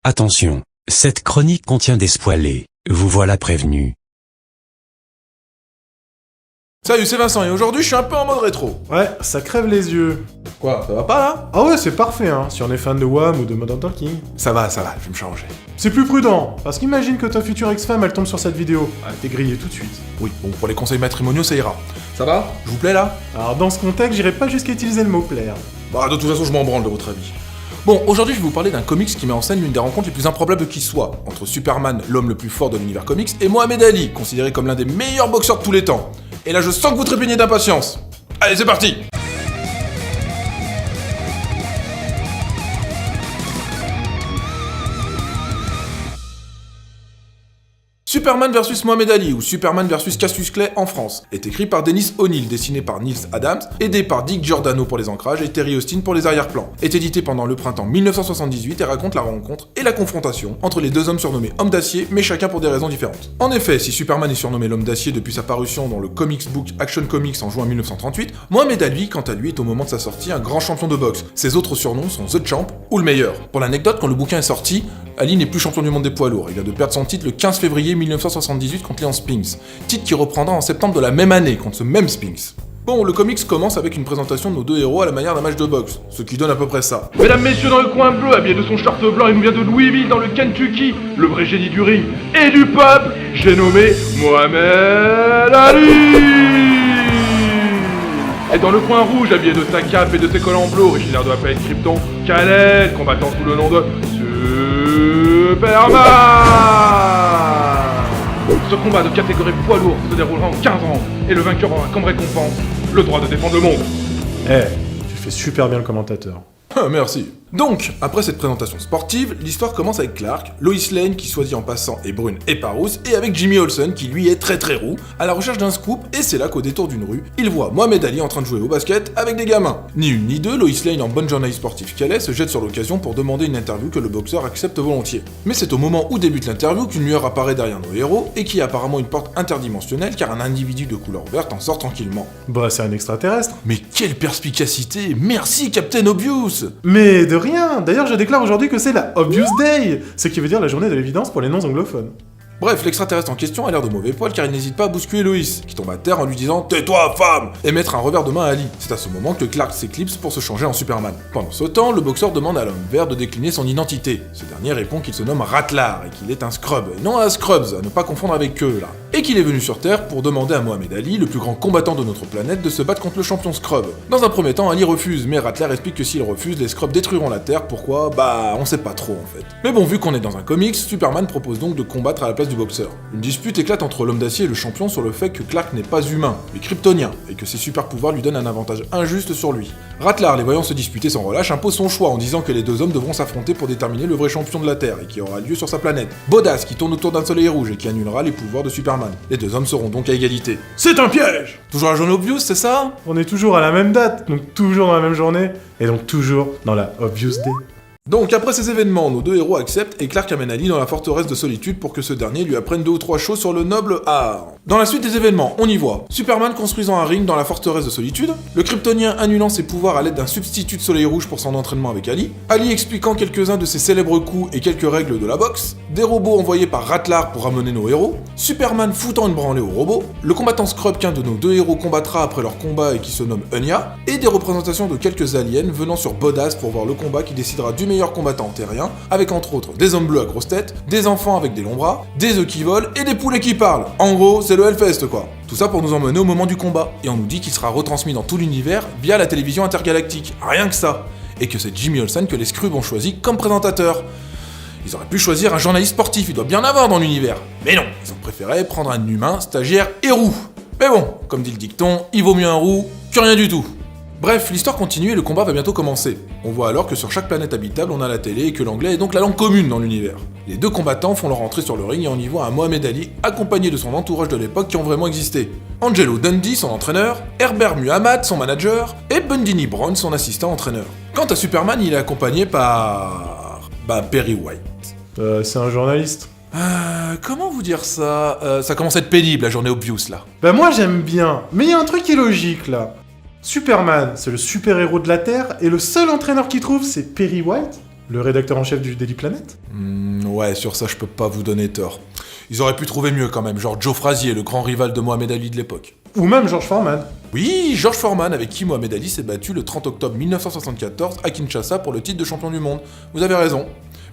Attention, cette chronique contient des spoilers, vous voilà prévenu. Salut, c'est Vincent et aujourd'hui je suis un peu en mode rétro. Ouais, ça crève les yeux. Quoi, ça va pas là? Ah ouais, c'est parfait, hein, si on est fan de Wham ou de Modern Talking. Ça va, je vais me changer. C'est plus prudent, parce qu'imagine que ta future ex-femme, elle tombe sur cette vidéo. Ah, t'es grillé tout de suite. Oui, bon, pour les conseils matrimoniaux ça ira. Ça va? Je vous plais là? Alors dans ce contexte, j'irai pas jusqu'à utiliser le mot plaire. Bah de toute façon je m'en branle de votre avis. Bon, aujourd'hui je vais vous parler d'un comics qui met en scène l'une des rencontres les plus improbables qui soit, entre Superman, l'homme le plus fort de l'univers comics, et Mohamed Ali, considéré comme l'un des meilleurs boxeurs de tous les temps. Et là je sens que vous trépignez d'impatience. Allez, c'est parti! Superman vs Mohamed Ali ou Superman vs Cassius Clay en France est écrit par Dennis O'Neil, dessiné par Neil Adams, aidé par Dick Giordano pour les ancrages et Terry Austin pour les arrière-plans. Est édité pendant le printemps 1978 et raconte la rencontre et la confrontation entre les deux hommes surnommés Hommes d'Acier, mais chacun pour des raisons différentes. En effet, si Superman est surnommé l'Homme d'Acier depuis sa parution dans le comics book Action Comics en juin 1938, Mohamed Ali, quant à lui, est au moment de sa sortie un grand champion de boxe. Ses autres surnoms sont The Champ ou le meilleur. Pour l'anecdote, quand le bouquin est sorti, Ali n'est plus champion du monde des poids lourds. Il vient de perdre son titre le 15 février 1978 contre Leon Spinks, titre qui reprendra en septembre de la même année contre ce même Spinks. Bon, le comics commence avec une présentation de nos deux héros à la manière d'un match de boxe, ce qui donne à peu près ça. Mesdames, messieurs, dans le coin bleu, habillé de son short blanc, il nous vient de Louisville, dans le Kentucky, le vrai génie du ring et du peuple, j'ai nommé Mohamed Ali. Et dans le coin rouge, habillé de sa cape et de ses collants bleus, originaire de la planète Krypton, Kal-El, combattant sous le nom de Superman. Ce combat de catégorie poids lourd se déroulera en 15 ans, et le vainqueur aura comme récompense le droit de défendre le monde. Tu fais super bien le commentateur. Ah, merci. Donc, après cette présentation sportive, l'histoire commence avec Clark, Lois Lane qui soit dit en passant est brune et pas rousse, et avec Jimmy Olsen qui lui est très roux, à la recherche d'un scoop, et c'est là qu'au détour d'une rue, il voit Mohamed Ali en train de jouer au basket avec des gamins. Ni une ni deux, Lois Lane en bonne journaliste sportive qu'elle est, se jette sur l'occasion pour demander une interview que le boxeur accepte volontiers. Mais c'est au moment où débute l'interview qu'une lueur apparaît derrière nos héros, et qui est apparemment une porte interdimensionnelle car un individu de couleur verte en sort tranquillement. Bah c'est un extraterrestre. Mais quelle perspicacité! Merci Captain Obvious! Mais de rien. D'ailleurs je déclare aujourd'hui que c'est la Obvious Day, ce qui veut dire la journée de l'évidence pour les non-anglophones. Bref, l'extraterrestre en question a l'air de mauvais poil car il n'hésite pas à bousculer Lois, qui tombe à terre en lui disant « Tais-toi, femme !» et mettre un revers de main à Ali. C'est à ce moment que Clark s'éclipse pour se changer en Superman. Pendant ce temps, le boxeur demande à l'homme vert de décliner son identité. Ce dernier répond qu'il se nomme Rattlar et qu'il est un Scrub, et non un Scrubs, à ne pas confondre avec eux là. Et qu'il est venu sur Terre pour demander à Mohamed Ali, le plus grand combattant de notre planète, de se battre contre le champion Scrub. Dans un premier temps, Ali refuse, mais Rattlar explique que s'il refuse, les Scrubs détruiront la Terre, pourquoi? Bah, on sait pas trop en fait. Mais bon, vu qu'on est dans un comics, Superman propose donc de combattre à la place du boxeur. Une dispute éclate entre l'homme d'acier et le champion sur le fait que Clark n'est pas humain, mais kryptonien, et que ses super pouvoirs lui donnent un avantage injuste sur lui. Rattlar, les voyant se disputer sans relâche, impose son choix en disant que les deux hommes devront s'affronter pour déterminer le vrai champion de la Terre, et qui aura lieu sur sa planète. Bodas, qui tourne autour d'un soleil rouge et qui annulera les pouvoirs de Superman. Les deux hommes seront donc à égalité. C'est un piège! Toujours la journée Obvious, c'est ça? On est toujours à la même date, donc toujours dans la même journée, et donc toujours dans la Obvious Day. Donc après ces événements, nos deux héros acceptent et Clark amène Ali dans la forteresse de solitude pour que ce dernier lui apprenne 2 ou 3 choses sur le noble art. Dans la suite des événements, on y voit Superman construisant un ring dans la forteresse de solitude, le Kryptonien annulant ses pouvoirs à l'aide d'un substitut de soleil rouge pour son entraînement avec Ali, Ali expliquant quelques-uns de ses célèbres coups et quelques règles de la boxe, des robots envoyés par Rattlar pour ramener nos héros, Superman foutant une branlée aux robots, le combattant Scrub qu'un de nos deux héros combattra après leur combat et qui se nomme Unya, et des représentations de quelques aliens venant sur Bodas pour voir le combat qui décidera du meilleur combattant terrien, avec entre autres des hommes bleus à grosse tête, des enfants avec des longs bras, des œufs qui volent et des poulets qui parlent. En gros, c'est le Hellfest quoi. Tout ça pour nous emmener au moment du combat, et on nous dit qu'il sera retransmis dans tout l'univers via la télévision intergalactique, rien que ça, et que c'est Jimmy Olsen que les Scrubs ont choisi comme présentateur. Ils auraient pu choisir un journaliste sportif, il doit bien en avoir dans l'univers. Mais non, ils ont préféré prendre un humain, stagiaire et roux. Mais bon, comme dit le dicton, il vaut mieux un roux que rien du tout. Bref, l'histoire continue et le combat va bientôt commencer. On voit alors que sur chaque planète habitable, on a la télé et que l'anglais est donc la langue commune dans l'univers. Les deux combattants font leur entrée sur le ring et on y voit un Mohamed Ali accompagné de son entourage de l'époque qui ont vraiment existé. Angelo Dundee, son entraîneur, Herbert Muhammad, son manager, et Bundini Brown, son assistant entraîneur. Quant à Superman, il est accompagné par... Perry White. C'est un journaliste. Comment vous dire ça? Ça commence à être pénible la journée Obvious là. Bah moi j'aime bien, mais il y a un truc qui est logique là. Superman, c'est le super-héros de la Terre, et le seul entraîneur qu'il trouve, c'est Perry White. Le rédacteur en chef du Daily Planet? Ouais, sur ça je peux pas vous donner tort. Ils auraient pu trouver mieux quand même, genre Joe Frazier, le grand rival de Mohamed Ali de l'époque. Ou même George Foreman. Oui, George Foreman, avec qui Mohamed Ali s'est battu le 30 octobre 1974 à Kinshasa pour le titre de champion du monde. Vous avez raison.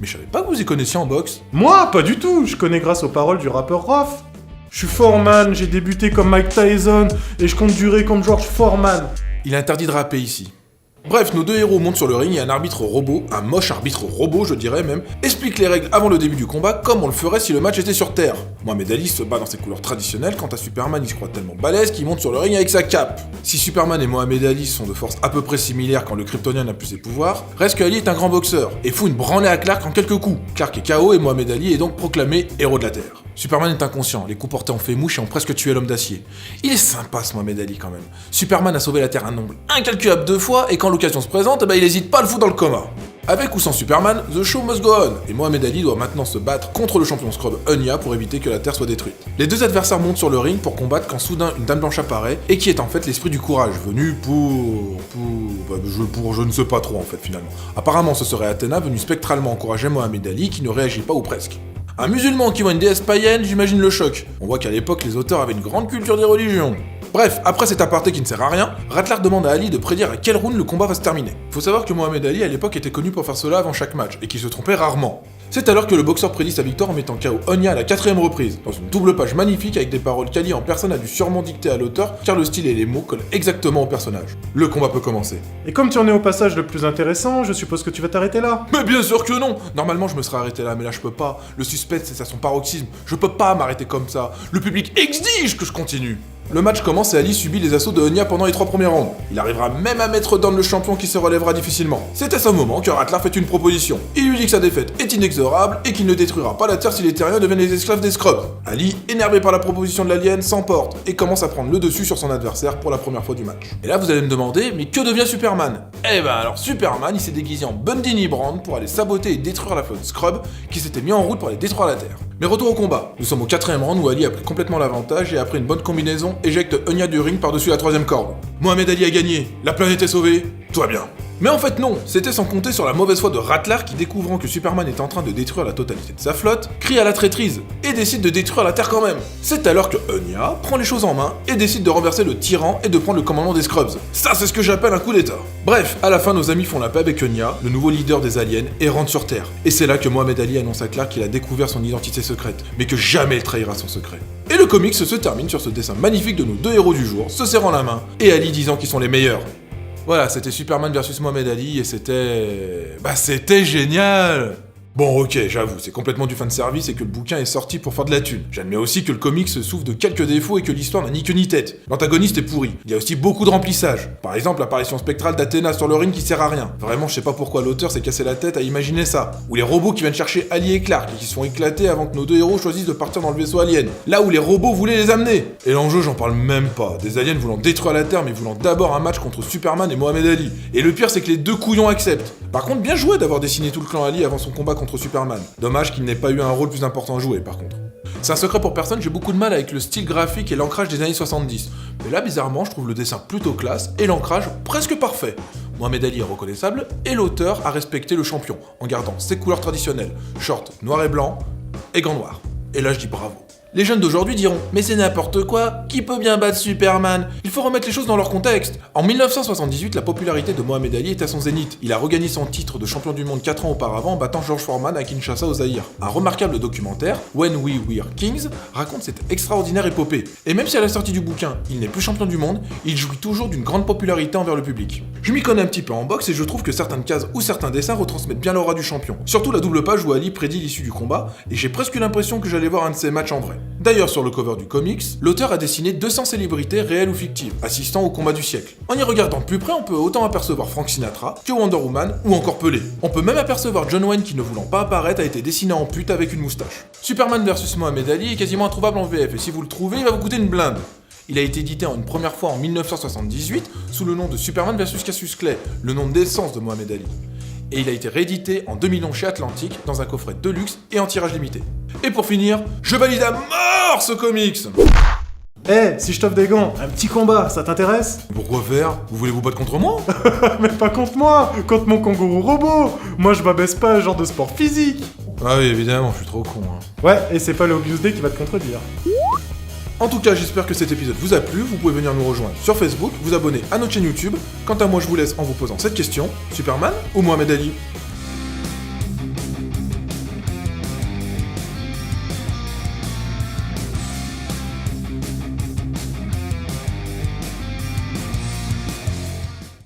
Mais je savais pas que vous y connaissiez en boxe. Moi, pas du tout. Je connais grâce aux paroles du rappeur Roth. Je suis Foreman, j'ai débuté comme Mike Tyson et je compte durer comme George Foreman. Il est interdit de rapper ici. Bref, nos deux héros montent sur le ring et un arbitre robot, un moche arbitre robot je dirais même, explique les règles avant le début du combat comme on le ferait si le match était sur Terre. Mohamed Ali se bat dans ses couleurs traditionnelles, quant à Superman il se croit tellement balèze qu'il monte sur le ring avec sa cape. Si Superman et Mohamed Ali sont de forces à peu près similaires quand le Kryptonien n'a plus ses pouvoirs, reste que Ali est un grand boxeur et fout une branlée à Clark en quelques coups. Clark est KO et Mohamed Ali est donc proclamé héros de la Terre. Superman est inconscient, les coups portés ont fait mouche et ont presque tué l'homme d'acier. Il est sympa ce Mohamed Ali quand même. Superman a sauvé la Terre un nombre incalculable de fois et quand l'occasion se présente, il hésite pas à le foutre dans le coma. Avec ou sans Superman, the show must go on, et Mohamed Ali doit maintenant se battre contre le champion Scrub Enya pour éviter que la Terre soit détruite. Les deux adversaires montent sur le ring pour combattre quand soudain une dame blanche apparaît, et qui est en fait l'esprit du courage, venu je ne sais pas trop en fait finalement. Apparemment ce serait Athéna venue spectralement encourager Mohamed Ali qui ne réagit pas ou presque. Un musulman qui voit une déesse païenne, j'imagine le choc. On voit qu'à l'époque les auteurs avaient une grande culture des religions. Bref, après cet aparté qui ne sert à rien, Rattler demande à Ali de prédire à quel round le combat va se terminer. Faut savoir que Mohamed Ali à l'époque était connu pour faire cela avant chaque match, et qu'il se trompait rarement. C'est alors que le boxeur prédit sa victoire en mettant KO Enya à la 4ème reprise, dans une double page magnifique avec des paroles qu'Ali en personne a dû sûrement dicter à l'auteur, car le style et les mots collent exactement au personnage. Le combat peut commencer. Et comme tu en es au passage le plus intéressant, je suppose que tu vas t'arrêter là. Mais bien sûr que non. Normalement je me serais arrêté là, mais là je peux pas. Le suspense c'est à son paroxysme, je peux pas m'arrêter comme ça. Le public exige que je continue. Le match commence et Ali subit les assauts de Enya pendant les 3 premiers rounds. Il arrivera même à mettre down le champion qui se relèvera difficilement. C'est à ce moment que Rattler fait une proposition. Il lui dit que sa défaite est inexorable et qu'il ne détruira pas la Terre si les Terriens deviennent les esclaves des Scrubs. Ali, énervé par la proposition de l'alien, s'emporte et commence à prendre le dessus sur son adversaire pour la première fois du match. Et là vous allez me demander, mais que devient Superman? Eh ben alors Superman il s'est déguisé en Bundy Brand pour aller saboter et détruire la flotte Scrub qui s'était mis en route pour aller détruire la Terre. Mais retour au combat. Nous sommes au 4ème round où Ali a pris complètement l'avantage et après une bonne combinaison, éjecte Enya du ring par-dessus la 3ème corde. Mohamed Ali a gagné, la planète est sauvée, tout va bien. Mais en fait non, c'était sans compter sur la mauvaise foi de Rattler qui, découvrant que Superman est en train de détruire la totalité de sa flotte, crie à la traîtrise et décide de détruire la Terre quand même. C'est alors que Enya prend les choses en main et décide de renverser le tyran et de prendre le commandement des Scrubs. Ça c'est ce que j'appelle un coup d'état. Bref, à la fin nos amis font la paix avec Enya, le nouveau leader des aliens, et rentrent sur Terre. Et c'est là que Mohamed Ali annonce à Clark qu'il a découvert son identité secrète, mais que jamais il trahira son secret. Et le comics se termine sur ce dessin magnifique de nos deux héros du jour, se serrant la main, et Ali disant qu'ils sont les meilleurs. Voilà, c'était Superman versus Mohamed Ali et c'était génial. Bon ok, j'avoue, c'est complètement du fanservice et que le bouquin est sorti pour faire de la thune. J'admets aussi que le comics souffre de quelques défauts et que l'histoire n'a ni queue ni tête. L'antagoniste est pourri. Il y a aussi beaucoup de remplissage. Par exemple, l'apparition spectrale d'Athéna sur le ring qui sert à rien. Vraiment, je sais pas pourquoi l'auteur s'est cassé la tête à imaginer ça. Ou les robots qui viennent chercher Ali et Clark et qui se font éclater avant que nos deux héros choisissent de partir dans le vaisseau alien. Là où les robots voulaient les amener. Et l'enjeu, j'en parle même pas. Des aliens voulant détruire la Terre mais voulant d'abord un match contre Superman et Mohamed Ali. Et le pire, c'est que les deux couillons acceptent. Par contre, bien joué d'avoir dessiné tout le clan Ali avant son combat contre Superman. Dommage qu'il n'ait pas eu un rôle plus important à jouer, par contre. C'est un secret pour personne, j'ai beaucoup de mal avec le style graphique et l'ancrage des années 70. Mais là, bizarrement, je trouve le dessin plutôt classe et l'ancrage presque parfait. Mohamed Ali est reconnaissable et l'auteur a respecté le champion en gardant ses couleurs traditionnelles, short noir et blanc et gants noirs. Et là, je dis bravo. Les jeunes d'aujourd'hui diront « Mais c'est n'importe quoi, qui peut bien battre Superman ?» Il faut remettre les choses dans leur contexte. En 1978, la popularité de Mohamed Ali est à son zénith. Il a regagné son titre de champion du monde 4 ans auparavant en battant George Foreman à Kinshasa au Zaïre. Un remarquable documentaire, When We Were Kings, raconte cette extraordinaire épopée. Et même si à la sortie du bouquin, il n'est plus champion du monde, il jouit toujours d'une grande popularité envers le public. Je m'y connais un petit peu en boxe et je trouve que certaines cases ou certains dessins retransmettent bien l'aura du champion. Surtout la double page où Ali prédit l'issue du combat, et j'ai presque eu l'impression que j'allais voir un de ces matchs en vrai. D'ailleurs, sur le cover du comics, l'auteur a dessiné 200 célébrités réelles ou fictives, assistant au combat du siècle. En y regardant de plus près, on peut autant apercevoir Frank Sinatra que Wonder Woman ou encore Pelé. On peut même apercevoir John Wayne qui, ne voulant pas apparaître, a été dessiné en pute avec une moustache. Superman vs Mohamed Ali est quasiment introuvable en VF, et si vous le trouvez, il va vous coûter une blinde. Il a été édité une première fois en 1978 sous le nom de Superman vs Cassius Clay, le nom de naissance de Mohamed Ali. Et il a été réédité en 2011 chez Atlantic dans un coffret de luxe et en tirage limité. Et pour finir, je valide à mort ce comics. Eh, si je t'offre des gants, un petit combat, ça t'intéresse? Pourquoi faire? Vous voulez vous battre contre moi? Mais pas contre moi, contre mon kangourou robot. Moi, je m'abaisse pas à ce genre de sport physique. Ah oui, évidemment, je suis trop con. Ouais, et c'est pas le Obvious Day qui va te contredire. En tout cas, j'espère que cet épisode vous a plu. Vous pouvez venir nous rejoindre sur Facebook, vous abonner à notre chaîne YouTube. Quant à moi, je vous laisse en vous posant cette question. Superman ou Mohamed Ali?